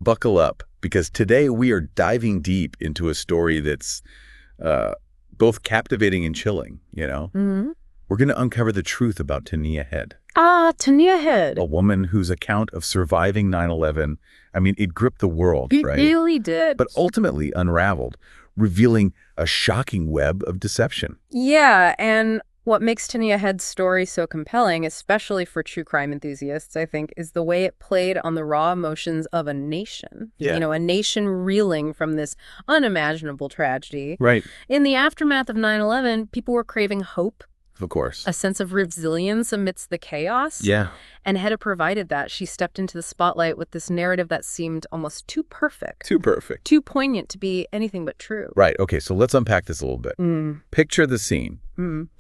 buckle up, because today we are diving deep into a story that's both captivating and chilling, you know? Mm-hmm. We're going to uncover the truth about Tania Head. Ah, Tania Head. A woman whose account of surviving 9/11, I mean, it gripped the world, It right? really did. But ultimately unraveled, revealing a shocking web of deception. Yeah, and what makes Tania Head's story so compelling, especially for true crime enthusiasts, I think, is the way it played on the raw emotions of a nation. Yeah. You know, a nation reeling from this unimaginable tragedy. Right. In the aftermath of 9/11, people were craving hope, Of course. a sense of resilience amidst the chaos. Yeah. And Hedda provided that. She stepped into the spotlight with this narrative that seemed almost too perfect. Too perfect. Too poignant to be anything but true. Right. Okay, so let's unpack this a little bit. Picture the scene.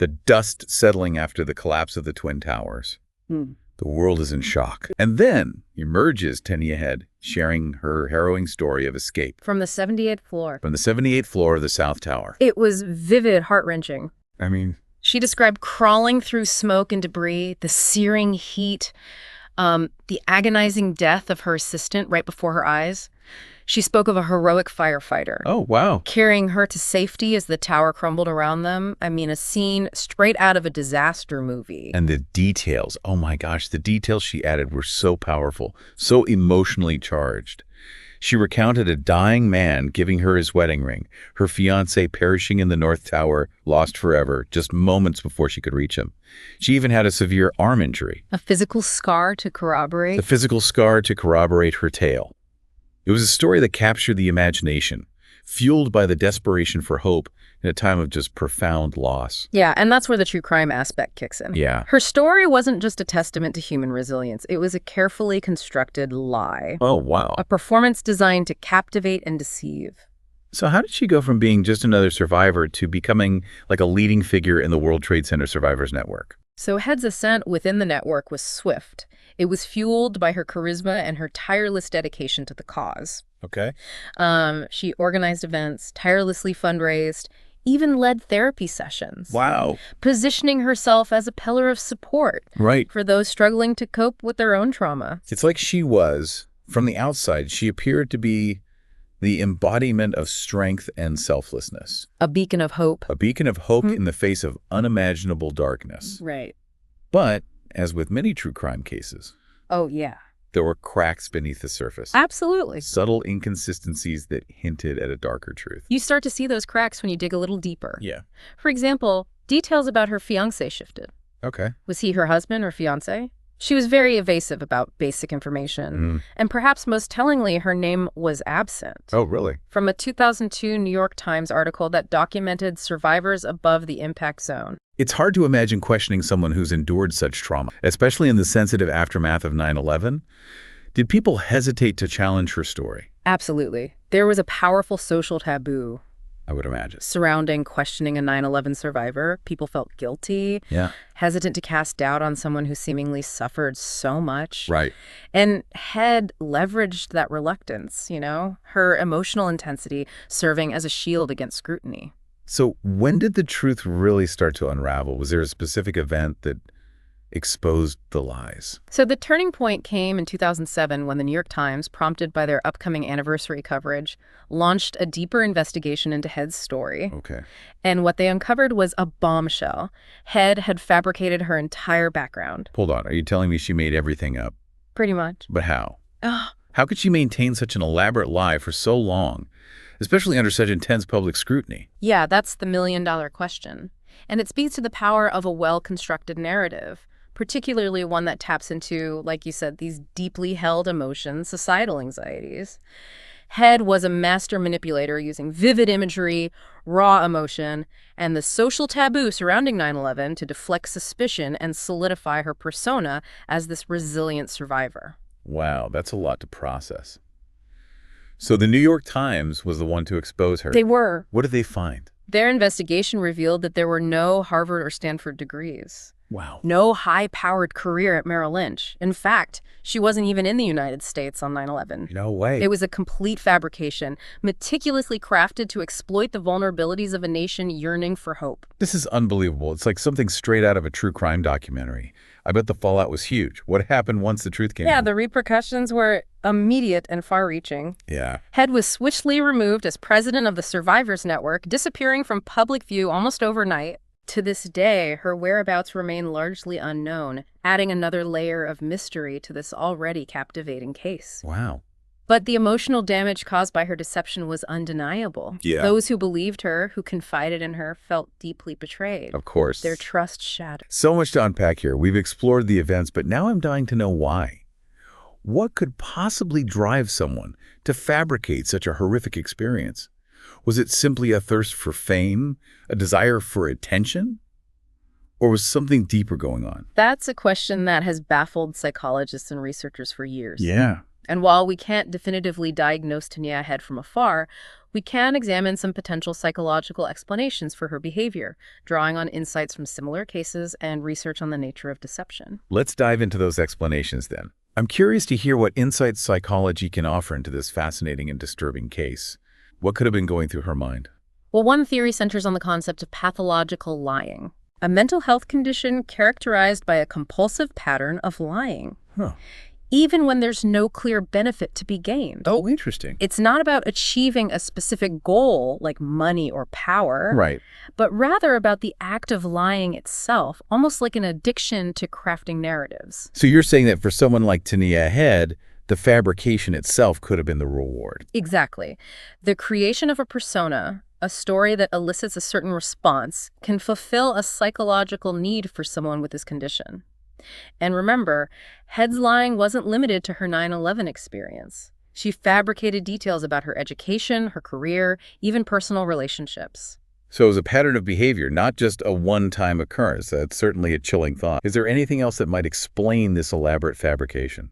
The dust settling after the collapse of the Twin Towers. The world is in shock. And then emerges Tania Head, sharing her harrowing story of escape. From the 78th floor. From the 78th floor of the South Tower. It was vivid, heart-wrenching. I mean... She described crawling through smoke and debris, the searing heat, the agonizing death of her assistant right before her eyes. She spoke of a heroic firefighter. Oh, wow. Carrying her to safety as the tower crumbled around them. I mean, a scene straight out of a disaster movie. And the details, oh my gosh, the details she added were so powerful, so emotionally charged. She recounted a dying man giving her his wedding ring, her fiancé perishing in the North Tower, lost forever, just moments before she could reach him. She even had a severe arm injury. A physical scar to corroborate. The physical scar to corroborate her tale. It was a story that captured the imagination, fueled by the desperation for hope in a time of just profound loss. Yeah, and that's where the true crime aspect kicks in. Yeah. Her story wasn't just a testament to human resilience. It was a carefully constructed lie. Oh, wow. A performance designed to captivate and deceive. So how did she go from being just another survivor to becoming like a leading figure in the World Trade Center Survivors Network? So Head's ascent within the network was swift. It was fueled by her charisma and her tireless dedication to the cause. Okay. She organized events, tirelessly fundraised, even led therapy sessions. Wow. Positioning herself as a pillar of support Right. for those struggling to cope with their own trauma. It's like she was, from the outside, she appeared to be the embodiment of strength and selflessness. A beacon of hope. A beacon of hope in the face of unimaginable darkness. Right. But, as with many true crime cases, Oh, yeah. there were cracks beneath the surface. Absolutely. Subtle inconsistencies that hinted at a darker truth. You start to see those cracks when you dig a little deeper. Yeah. For example, details about her fiancé shifted. Okay. Was he her husband or fiancé? She was very evasive about basic information. And perhaps most tellingly, her name was absent. Oh, really? From a 2002 New York Times article that documented survivors above the impact zone. It's hard to imagine questioning someone who's endured such trauma, especially in the sensitive aftermath of 9/11. Did people hesitate to challenge her story? Absolutely. There was a powerful social taboo I would imagine. surrounding questioning a 9/11 survivor. People felt guilty, Yeah. hesitant to cast doubt on someone who seemingly suffered so much. Right. And Head leveraged that reluctance, you know, her emotional intensity serving as a shield against scrutiny. So when did the truth really start to unravel? Was there a specific event that exposed the lies? So the turning point came in 2007 when the New York Times, prompted by their upcoming anniversary coverage, launched a deeper investigation into Head's story. Okay. And what they uncovered was a bombshell. Head had fabricated her entire background. Hold on. Are you telling me she made everything up? Pretty much. But how? Ugh. How could she maintain such an elaborate lie for so long, especially under such intense public scrutiny? Yeah, that's the million-dollar question. And it speaks to the power of a well-constructed narrative, particularly one that taps into, like you said, these deeply held emotions, societal anxieties. Head was a master manipulator using vivid imagery, raw emotion, and the social taboo surrounding 9/11 to deflect suspicion and solidify her persona as this resilient survivor. Wow, that's a lot to process. So the New York Times was the one to expose her. They were. What did they find? Their investigation revealed that there were no Harvard or Stanford degrees. Wow. No high-powered career at Merrill Lynch. In fact, she wasn't even in the United States on 9/11. No way. It was a complete fabrication, meticulously crafted to exploit the vulnerabilities of a nation yearning for hope. This is unbelievable. It's like something straight out of a true crime documentary. I bet the fallout was huge. What happened once the truth came Yeah, out? the repercussions were immediate and far-reaching. Yeah. Head was swiftly removed as president of the Survivors Network, disappearing from public view almost overnight. To this day, her whereabouts remain largely unknown, adding another layer of mystery to this already captivating case. Wow. But the emotional damage caused by her deception was undeniable. Yeah. Those who believed her, who confided in her, felt deeply betrayed. Of course. Their trust shattered. So much to unpack here. We've explored the events, but now I'm dying to know why. What could possibly drive someone to fabricate such a horrific experience? Was it simply a thirst for fame, a desire for attention? Or was something deeper going on? That's a question that has baffled psychologists and researchers for years. Yeah. And while we can't definitively diagnose Tania Head from afar, we can examine some potential psychological explanations for her behavior, drawing on insights from similar cases and research on the nature of deception. Let's dive into those explanations then. I'm curious to hear what insights psychology can offer into this fascinating and disturbing case. What could have been going through her mind? Well, one theory centers on the concept of pathological lying, a mental health condition characterized by a compulsive pattern of lying. Huh. Even when there's no clear benefit to be gained. Oh, interesting. It's not about achieving a specific goal, like money or power, Right. but rather about the act of lying itself, almost like an addiction to crafting narratives. So you're saying that for someone like Tania Head, the fabrication itself could have been the reward. Exactly. The creation of a persona, a story that elicits a certain response, can fulfill a psychological need for someone with this condition. And remember, Head's lying wasn't limited to her 9/11 experience. She fabricated details about her education, her career, even personal relationships. So it was a pattern of behavior, not just a one-time occurrence. That's certainly a chilling thought. Is there anything else that might explain this elaborate fabrication?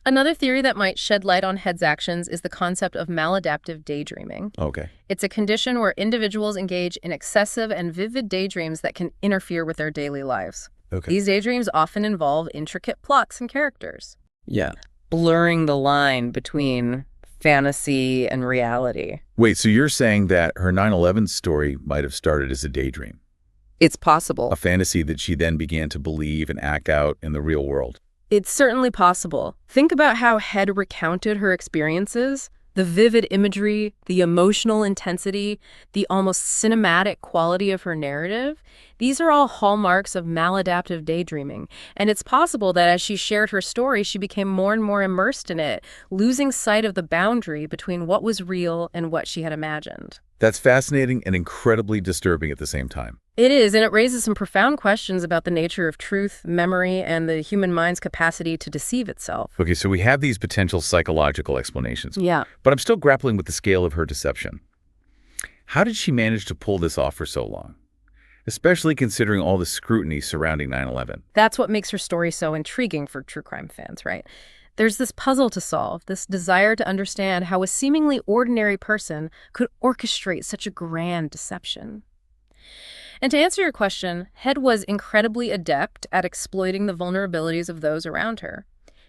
Another theory that might shed light on Head's actions is the concept of maladaptive daydreaming. Okay. It's a condition where individuals engage in excessive and vivid daydreams that can interfere with their daily lives. Okay. These daydreams often involve intricate plots and characters. Yeah. Blurring the line between fantasy and reality. Wait, so you're saying that her 9/11 story might have started as a daydream, It's possible. a fantasy that she then began to believe and act out in the real world? It's certainly possible. Think about how Head recounted her experiences. The vivid imagery, the emotional intensity, the almost cinematic quality of her narrative, these are all hallmarks of maladaptive daydreaming. And it's possible that as she shared her story, she became more and more immersed in it, losing sight of the boundary between what was real and what she had imagined. That's fascinating and incredibly disturbing at the same time. It is, and it raises some profound questions about the nature of truth, memory, and the human mind's capacity to deceive itself. Okay, so we have these potential psychological explanations, Yeah. but I'm still grappling with the scale of her deception. How did she manage to pull this off for so long? Especially considering all the scrutiny surrounding 9/11. That's what makes her story so intriguing for true crime fans, right? There's this puzzle to solve, this desire to understand how a seemingly ordinary person could orchestrate such a grand deception. And to answer your question, Head was incredibly adept at exploiting the vulnerabilities of those around her.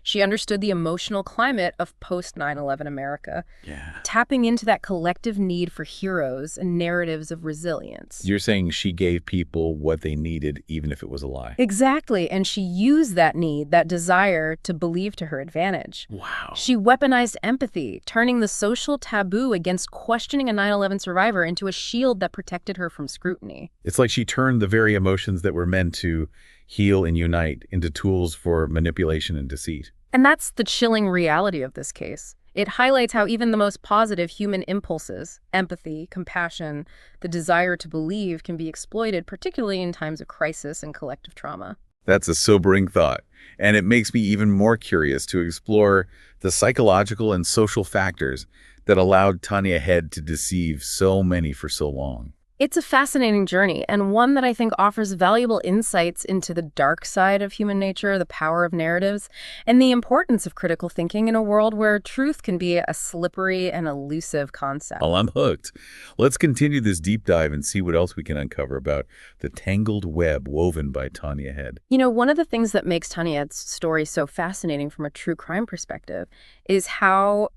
She understood the emotional climate of post-9/11 America, Yeah. tapping into that collective need for heroes and narratives of resilience. You're saying she gave people what they needed, even if it was a lie. Exactly, and she used that need, that desire, to believe to her advantage. Wow. She weaponized empathy, turning the social taboo against questioning a 9/11 survivor into a shield that protected her from scrutiny. It's like she turned the very emotions that were meant to heal and unite into tools for manipulation and deceit. And that's the chilling reality of this case. It highlights how even the most positive human impulses, empathy, compassion, the desire to believe, can be exploited, particularly in times of crisis and collective trauma. That's a sobering thought, and it makes me even more curious to explore the psychological and social factors that allowed Tania Head to deceive so many for so long. It's a fascinating journey, and one that I think offers valuable insights into the dark side of human nature, the power of narratives, and the importance of critical thinking in a world where truth can be a slippery and elusive concept. Well, I'm hooked. Let's continue this deep dive and see what else we can uncover about the tangled web woven by Tania Head. One of the things that makes Tania Head's story so fascinating from a true crime perspective is how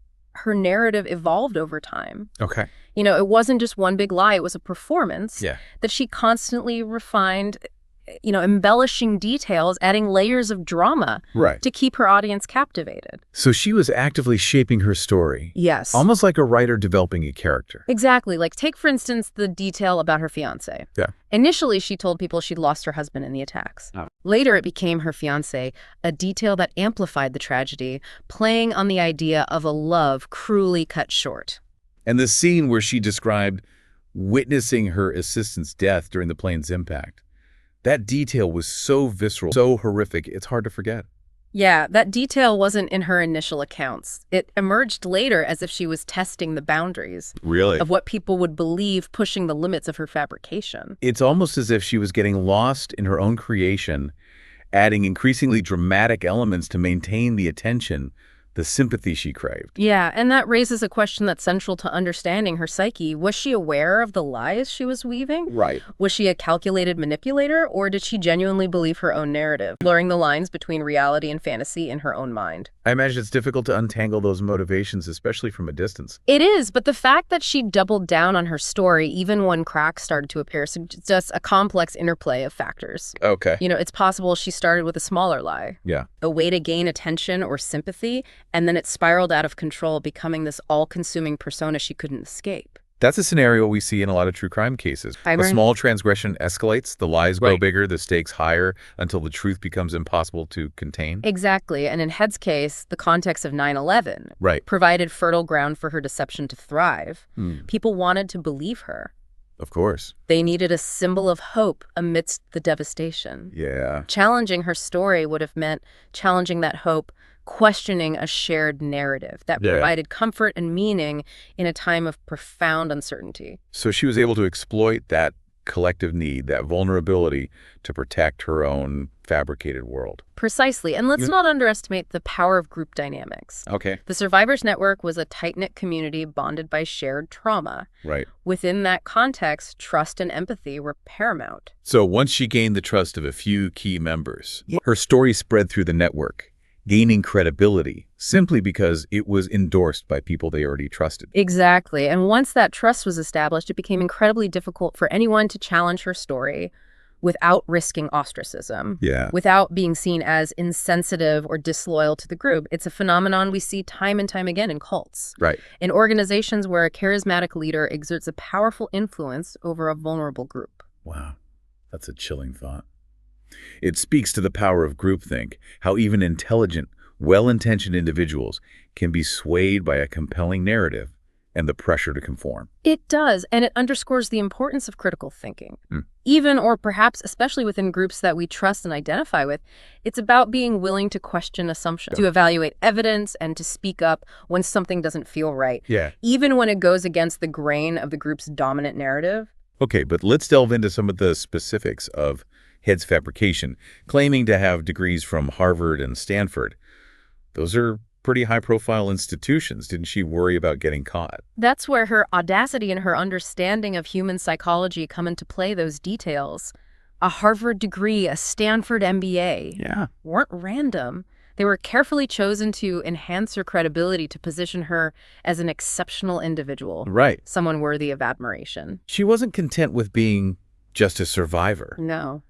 her narrative evolved over time. Okay. It wasn't just one big lie, it was a performance Yeah. that she constantly refined, embellishing details, adding layers of drama Right. to keep her audience captivated. So she was actively shaping her story, Yes. almost like a writer developing a character. Exactly. Like, take, for instance, the detail about her fiancé. Yeah. Initially, she told people she'd lost her husband in the attacks. Oh. Later, it became her fiancé, a detail that amplified the tragedy, playing on the idea of a love cruelly cut short. And the scene where she described witnessing her assistant's death during the plane's impact, that detail was so visceral, so horrific, it's hard to forget. Yeah, that detail wasn't in her initial accounts. It emerged later as if she was testing the boundaries Really? of what people would believe, pushing the limits of her fabrication. It's almost as if she was getting lost in her own creation, adding increasingly dramatic elements to maintain the attention, the sympathy she craved. Yeah, and that raises a question that's central to understanding her psyche. Was she aware of the lies she was weaving? Right. Was she a calculated manipulator, or did she genuinely believe her own narrative, blurring the lines between reality and fantasy in her own mind? I imagine it's difficult to untangle those motivations, especially from a distance. It is, but the fact that she doubled down on her story even when cracks started to appear suggests a complex interplay of factors. Okay. It's possible she started with a smaller lie, Yeah. a way to gain attention or sympathy, and then it spiraled out of control, becoming this all-consuming persona she couldn't escape. That's a scenario we see in a lot of true crime cases. A Right. small transgression escalates, the lies grow Right. bigger, the stakes higher, until the truth becomes impossible to contain. Exactly, and in Head's case, the context of 9/11 Right. provided fertile ground for her deception to thrive. Hmm. People wanted to believe her. Of course. They needed a symbol of hope amidst the devastation. Yeah. Challenging her story would have meant challenging that hope, questioning a shared narrative that Yeah. provided comfort and meaning in a time of profound uncertainty. So she was able to exploit that collective need, that vulnerability, to protect her own fabricated world. Precisely, and let's not underestimate the power of group dynamics. Okay. The Survivors Network was a tight-knit community bonded by shared trauma. Right. Within that context, trust and empathy were paramount. So once she gained the trust of a few key members, her story spread through the network, gaining credibility simply because it was endorsed by people they already trusted. Exactly, and once that trust was established, it became incredibly difficult for anyone to challenge her story without risking ostracism, Yeah. without being seen as insensitive or disloyal to the group. It's a phenomenon we see time and time again in cults, Right. in organizations where a charismatic leader exerts a powerful influence over a vulnerable group. Wow. That's a chilling thought. It speaks to the power of groupthink, how even intelligent, well-intentioned individuals can be swayed by a compelling narrative and the pressure to conform. It does, and it underscores the importance of critical thinking. Hmm. Even, or perhaps especially within groups that we trust and identify with, it's about being willing to question assumptions, to evaluate evidence, and to speak up when something doesn't feel right, Yeah. even when it goes against the grain of the group's dominant narrative. Okay, but let's delve into some of the specifics of Head's fabrication, claiming to have degrees from Harvard and Stanford. Those are pretty high-profile institutions. Didn't she worry about getting caught? That's where her audacity and her understanding of human psychology come into play, those details. A Harvard degree, a Stanford MBA, Yeah. weren't random. They were carefully chosen to enhance her credibility, to position her as an exceptional individual, Right. someone worthy of admiration. She wasn't content with being just a survivor. No.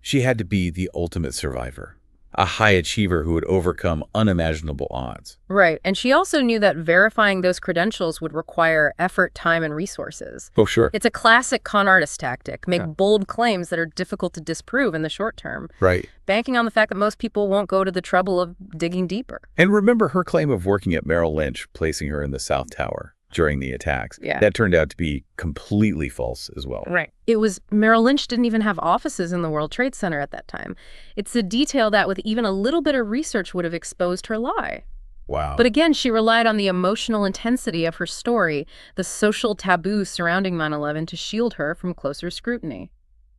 She had to be the ultimate survivor, a high achiever who would overcome unimaginable odds. Right. And she also knew that verifying those credentials would require effort, time, and resources. Oh, sure. It's a classic con artist tactic. Make bold claims that are difficult to disprove in the short term, Right. banking on the fact that most people won't go to the trouble of digging deeper. And remember her claim of working at Merrill Lynch, placing her in the South Tower during the attacks. Yeah. That turned out to be completely false as well. Right. It was Merrill Lynch didn't even have offices in the World Trade Center at that time. It's a detail that with even a little bit of research would have exposed her lie. Wow. But again, she relied on the emotional intensity of her story, the social taboo surrounding 9/11 to shield her from closer scrutiny.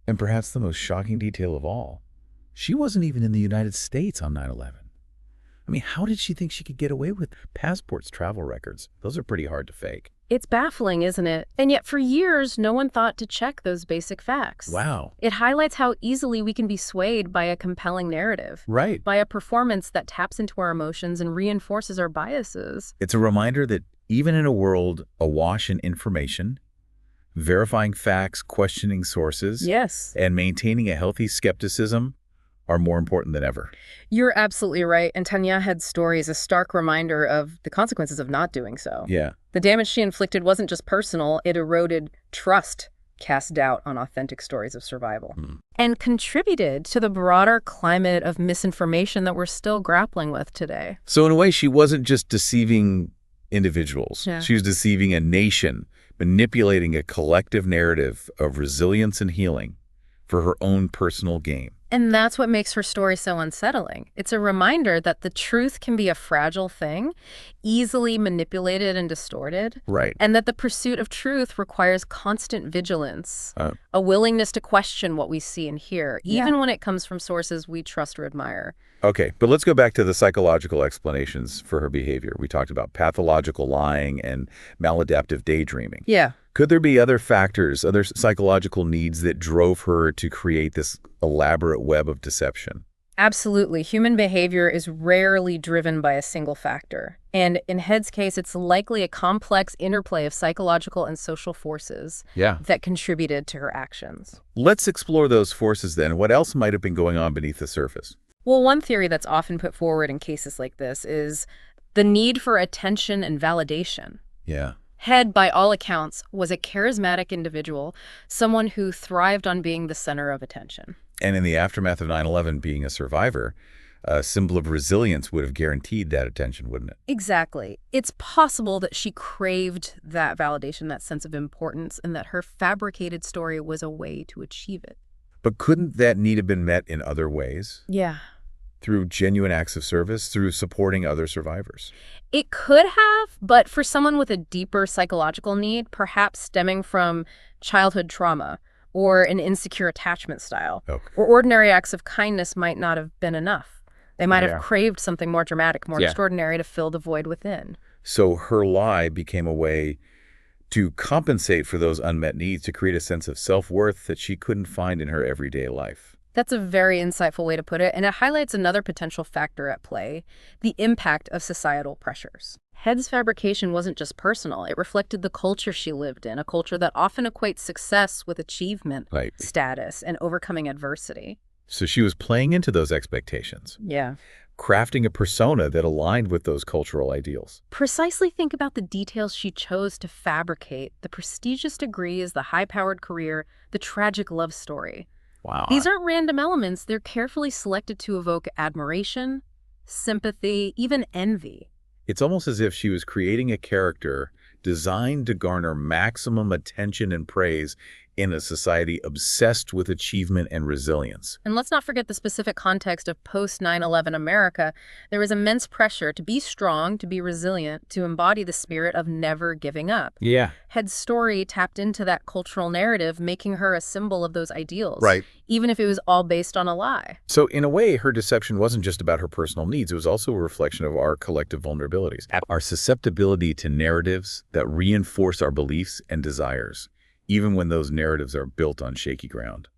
And perhaps the most shocking detail of all, she wasn't even in the United States on 9/11. I mean, how did she think she could get away with passports, travel records? Those are pretty hard to fake. It's baffling, isn't it? And yet for years, no one thought to check those basic facts. Wow. It highlights how easily we can be swayed by a compelling narrative, Right. by a performance that taps into our emotions and reinforces our biases. It's a reminder that even in a world awash in information, verifying facts, questioning sources, Yes. and maintaining a healthy skepticism are more important than ever. You're absolutely right, and Tania Head's story is a stark reminder of the consequences of not doing so. Yeah. The damage she inflicted wasn't just personal, it eroded trust, cast doubt on authentic stories of survival, and contributed to the broader climate of misinformation that we're still grappling with today. So in a way, she wasn't just deceiving individuals. Yeah. She was deceiving a nation, manipulating a collective narrative of resilience and healing for her own personal gain. And that's what makes her story so unsettling. It's a reminder that the truth can be a fragile thing, easily manipulated and distorted, Right. and that the pursuit of truth requires constant vigilance, a willingness to question what we see and hear, even when it comes from sources we trust or admire. Okay, but let's go back to the psychological explanations for her behavior. We talked about pathological lying and maladaptive daydreaming. Yeah. Could there be other factors, other psychological needs that drove her to create this elaborate web of deception? Absolutely. Human behavior is rarely driven by a single factor. And in Head's case, it's likely a complex interplay of psychological and social forces that contributed to her actions. Let's explore those forces then. What else might have been going on beneath the surface? Well, one theory that's often put forward in cases like this is the need for attention and validation. Yeah. Head, by all accounts, was a charismatic individual, someone who thrived on being the center of attention. And in the aftermath of 9/11, being a survivor, a symbol of resilience would have guaranteed that attention, wouldn't it? Exactly. It's possible that she craved that validation, that sense of importance, and that her fabricated story was a way to achieve it. But couldn't that need have been met in other ways? Yeah. Through genuine acts of service, through supporting other survivors? It could have, but for someone with a deeper psychological need, perhaps stemming from childhood trauma or an insecure attachment style, or ordinary acts of kindness might not have been enough. They might have craved something more dramatic, more extraordinary to fill the void within. So her lie became a way to compensate for those unmet needs, to create a sense of self-worth that she couldn't find in her everyday life. That's a very insightful way to put it, and it highlights another potential factor at play, the impact of societal pressures. Head's fabrication wasn't just personal. It reflected the culture she lived in, a culture that often equates success with achievement, status, and overcoming adversity. So she was playing into those expectations, Yeah. crafting a persona that aligned with those cultural ideals. Precisely think about the details she chose to fabricate, the prestigious degrees, the high-powered career, the tragic love story. Wow. These aren't random elements. They're carefully selected to evoke admiration, sympathy, even envy. It's almost as if she was creating a character designed to garner maximum attention and praise in a society obsessed with achievement and resilience. And let's not forget the specific context of post-9/11 America. There was immense pressure to be strong, to be resilient, to embody the spirit of never giving up. Yeah. Head's story tapped into that cultural narrative, making her a symbol of those ideals, Right. even if it was all based on a lie. So in a way, her deception wasn't just about her personal needs. It was also a reflection of our collective vulnerabilities, our susceptibility to narratives that reinforce our beliefs and desires, even when those narratives are built on shaky ground.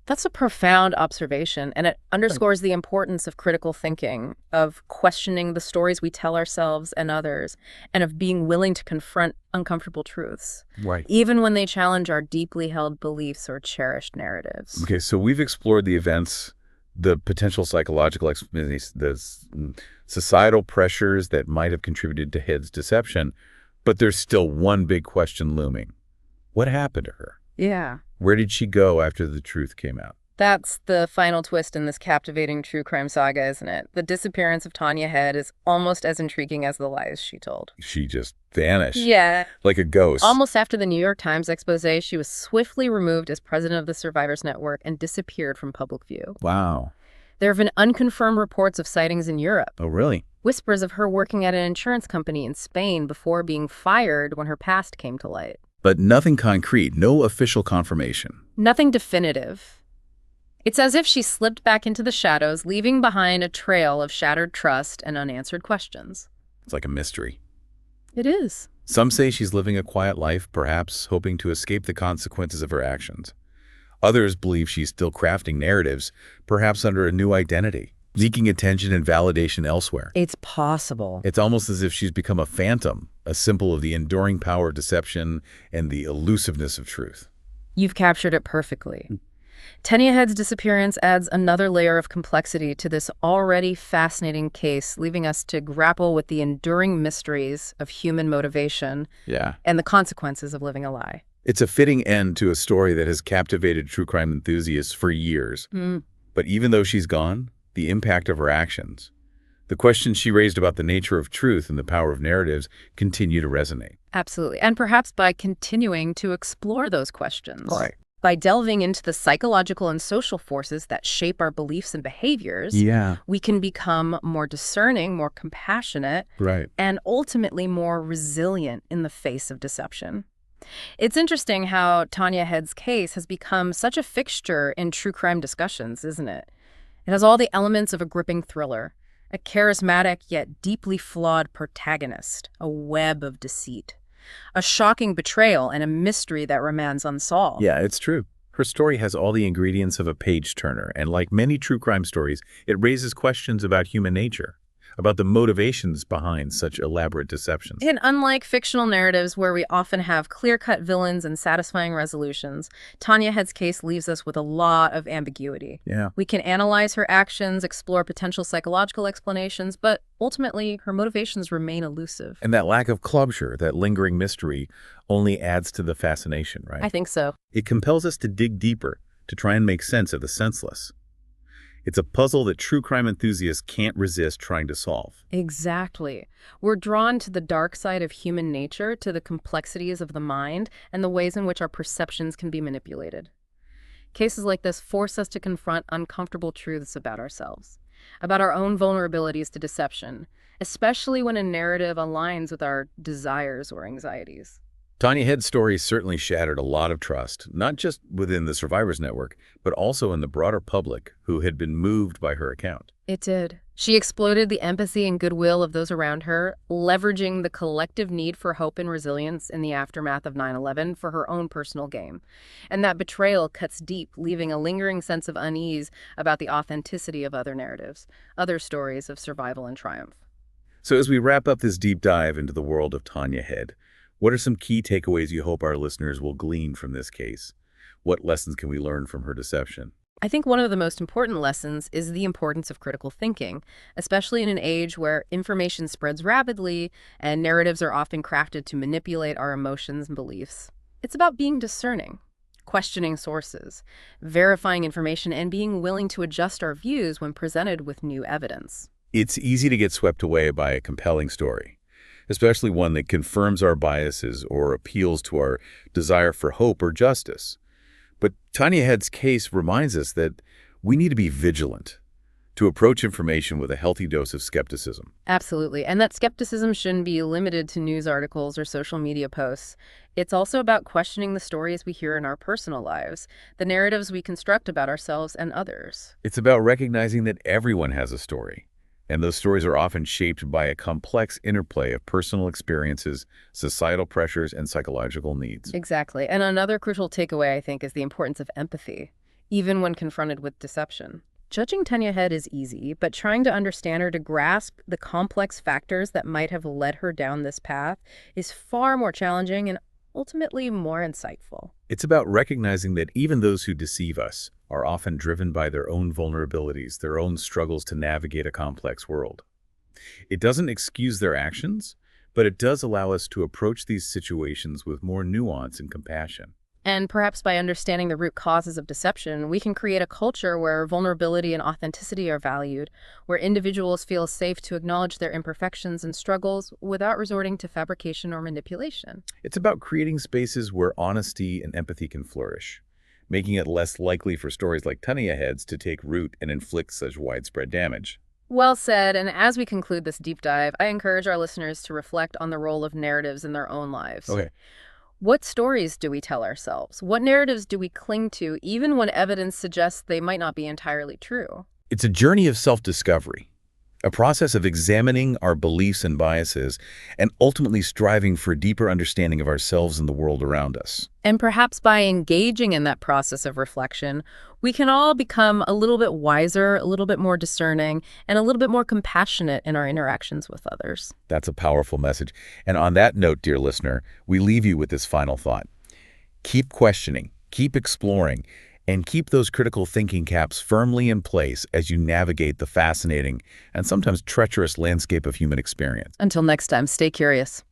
That's a profound observation, and it underscores the importance of critical thinking, of questioning the stories we tell ourselves and others, and of being willing to confront uncomfortable truths, Right. even when they challenge our deeply held beliefs or cherished narratives. Okay, so we've explored the events, the potential psychological explanations, the societal pressures that might have contributed to Head's deception, but there's still one big question looming. What happened to her? Yeah. Where did she go after the truth came out? That's the final twist in this captivating true crime saga, isn't it? The disappearance of Tania Head is almost as intriguing as the lies she told. She just vanished. Yeah. Like a ghost. Almost after the New York Times expose, she was swiftly removed as president of the Survivors Network and disappeared from public view. Wow. There have been unconfirmed reports of sightings in Europe. Oh, really? Whispers of her working at an insurance company in Spain before being fired when her past came to light. But nothing concrete, no official confirmation. Nothing definitive. It's as if she slipped back into the shadows, leaving behind a trail of shattered trust and unanswered questions. It's like a mystery. It is. Some say she's living a quiet life, perhaps hoping to escape the consequences of her actions. Others believe she's still crafting narratives, perhaps under a new identity, seeking attention and validation elsewhere. It's possible. It's almost as if she's become a phantom, a symbol of the enduring power of deception and the elusiveness of truth. You've captured it perfectly. Tania Head's disappearance adds another layer of complexity to this already fascinating case, leaving us to grapple with the enduring mysteries of human motivation and the consequences of living a lie. It's a fitting end to a story that has captivated true crime enthusiasts for years. But even though she's gone, the impact of her actions, the questions she raised about the nature of truth and the power of narratives continue to resonate. Absolutely. And perhaps by continuing to explore those questions. Right. By delving into the psychological and social forces that shape our beliefs and behaviors, we can become more discerning, more compassionate, and ultimately more resilient in the face of deception. It's interesting how Tania Head's case has become such a fixture in true crime discussions, isn't it? It has all the elements of a gripping thriller, a charismatic yet deeply flawed protagonist, a web of deceit, a shocking betrayal, and a mystery that remains unsolved. Yeah, it's true. Her story has all the ingredients of a page-turner, and like many true crime stories, it raises questions about human nature, about the motivations behind such elaborate deceptions. And unlike fictional narratives where we often have clear-cut villains and satisfying resolutions, Tania Head's case leaves us with a lot of ambiguity. We can analyze her actions, explore potential psychological explanations, but ultimately, her motivations remain elusive. And that lack of closure, that lingering mystery, only adds to the fascination, right? I think so. It compels us to dig deeper, to try and make sense of the senseless. It's a puzzle that true crime enthusiasts can't resist trying to solve. Exactly. We're drawn to the dark side of human nature, to the complexities of the mind, and the ways in which our perceptions can be manipulated. Cases like this force us to confront uncomfortable truths about ourselves, about our own vulnerabilities to deception, especially when a narrative aligns with our desires or anxieties. Tania Head's story certainly shattered a lot of trust, not just within the survivors network, but also in the broader public who had been moved by her account. It did. She exploited the empathy and goodwill of those around her, leveraging the collective need for hope and resilience in the aftermath of 9/11 for her own personal gain. And that betrayal cuts deep, leaving a lingering sense of unease about the authenticity of other narratives, other stories of survival and triumph. So as we wrap up this deep dive into the world of Tania Head, what are some key takeaways you hope our listeners will glean from this case? What lessons can we learn from her deception? I think one of the most important lessons is the importance of critical thinking, especially in an age where information spreads rapidly and narratives are often crafted to manipulate our emotions and beliefs. It's about being discerning, questioning sources, verifying information, and being willing to adjust our views when presented with new evidence. It's easy to get swept away by a compelling story, especially one that confirms our biases or appeals to our desire for hope or justice. But Tania Head's case reminds us that we need to be vigilant, to approach information with a healthy dose of skepticism. Absolutely. And that skepticism shouldn't be limited to news articles or social media posts. It's also about questioning the stories we hear in our personal lives, the narratives we construct about ourselves and others. It's about recognizing that everyone has a story, and those stories are often shaped by a complex interplay of personal experiences, societal pressures, and psychological needs. Exactly. And another crucial takeaway, I think, is the importance of empathy, even when confronted with deception. Judging Tania Head is easy, but trying to understand or to grasp the complex factors that might have led her down this path is far more challenging and ultimately more insightful. It's about recognizing that even those who deceive us are often driven by their own vulnerabilities, their own struggles to navigate a complex world. It doesn't excuse their actions, but it does allow us to approach these situations with more nuance and compassion. And perhaps by understanding the root causes of deception, we can create a culture where vulnerability and authenticity are valued, where individuals feel safe to acknowledge their imperfections and struggles without resorting to fabrication or manipulation. It's about creating spaces where honesty and empathy can flourish, making it less likely for stories like Tania Head's to take root and inflict such widespread damage. Well said, and as we conclude this deep dive, I encourage our listeners to reflect on the role of narratives in their own lives. Okay. What stories do we tell ourselves? What narratives do we cling to, even when evidence suggests they might not be entirely true? It's a journey of self-discovery, a process of examining our beliefs and biases, and ultimately striving for a deeper understanding of ourselves and the world around us. And perhaps by engaging in that process of reflection, we can all become a little bit wiser, a little bit more discerning, and a little bit more compassionate in our interactions with others. That's a powerful message. And on that note, dear listener, we leave you with this final thought. Keep questioning, keep exploring, and keep those critical thinking caps firmly in place as you navigate the fascinating and sometimes treacherous landscape of human experience. Until next time, stay curious.